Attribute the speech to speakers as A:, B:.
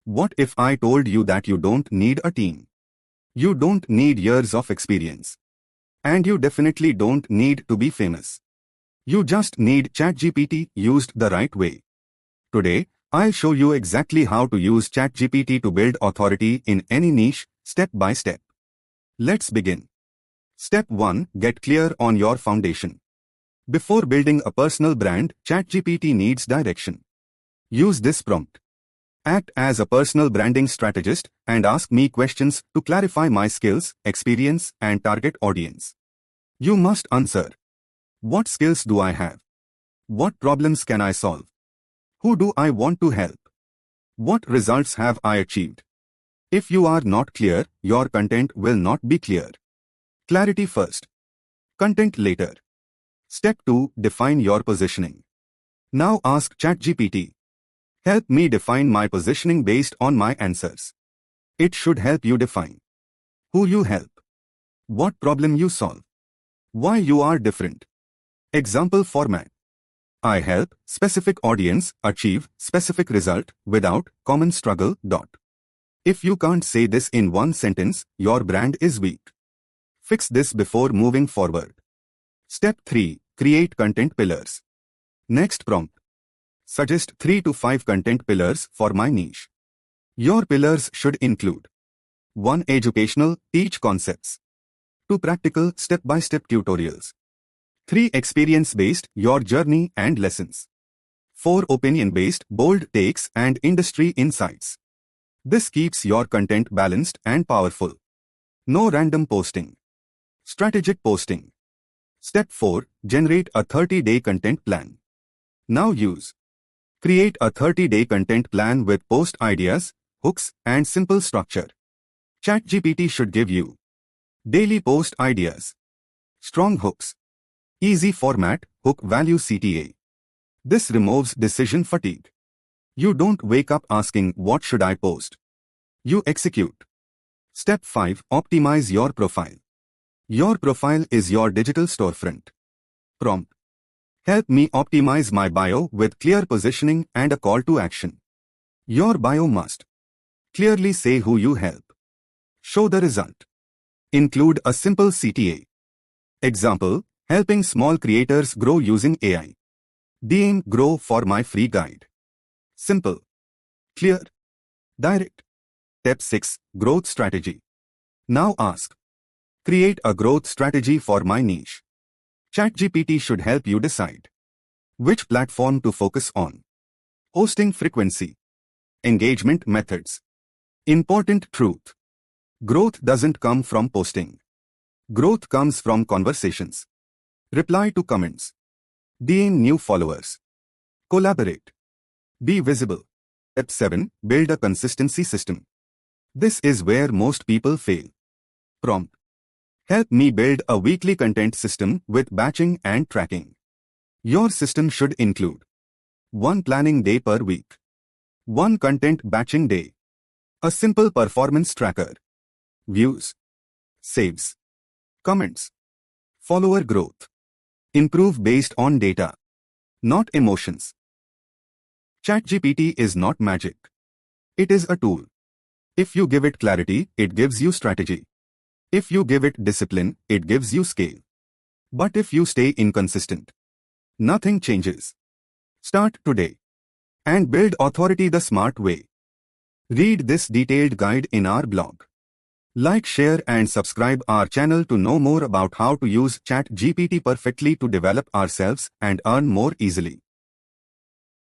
A: What if I told you that you don't need a team? You don't need years of experience. And you definitely don't need to be famous. You just need ChatGPT used the right way. Today, I'll show you exactly how to use ChatGPT to build authority in any niche, step by step. Let's begin. Step 1. Get clear on your foundation. Before building a personal brand, ChatGPT needs direction. Use this prompt. Act as a personal branding strategist and ask me questions to clarify my skills, experience, and target audience. You must answer. What skills do I have? What problems can I solve? Who do I want to help? What results have I achieved? If you are not clear, your content will not be clear. Clarity first. Content later. Step 2. Define your positioning. Now ask ChatGPT. Help me define my positioning based on my answers. It should help you define who you help, what problem you solve, why you are different. Example format. I help specific audience achieve specific result without common struggle. If you can't say this in one sentence, your brand is weak. Fix this before moving forward. Step 3. Create content pillars. Next prompt. Suggest 3 to 5 content pillars for my niche. Your pillars should include 1. Educational, teach concepts. 2. Practical, step-by-step tutorials. 3. Experience-based, your journey and lessons. 4. Opinion-based, bold takes and industry insights. This keeps your content balanced and powerful. No random posting. Strategic posting. Step 4. Generate a 30-day content plan. Now use. Create a 30-day content plan with post ideas, hooks, and simple structure. ChatGPT should give you daily post ideas, strong hooks, easy format, hook value CTA. This removes decision fatigue. You don't wake up asking what should I post. You execute. Step 5. Optimize your profile. Your profile is your digital storefront. Prompt. Help me optimize my bio with clear positioning and a call to action. Your bio must clearly say who you help. Show the result. Include a simple CTA. Example, helping small creators grow using AI. DM grow for my free guide. Simple. Clear. Direct. Step 6. Growth strategy. Now ask. Create a growth strategy for my niche. ChatGPT should help you decide which platform to focus on. Posting frequency. Engagement methods. Important truth. Growth doesn't come from posting. Growth comes from conversations. Reply to comments. DM new followers. Collaborate. Be visible. Step 7. Build a consistency system. This is where most people fail. Prompt. Help me build a weekly content system with batching and tracking. Your system should include 1 planning day per week, 1 content batching day, a simple performance tracker, views, saves, comments, follower growth. Improve based on data, not emotions. ChatGPT is not magic. It is a tool. If you give it clarity, it gives you strategy. If you give it discipline, it gives you scale. But if you stay inconsistent, nothing changes. Start today and build authority the smart way. Read this detailed guide in our blog. Like, share and subscribe our channel to know more about how to use ChatGPT perfectly to develop ourselves and earn more easily.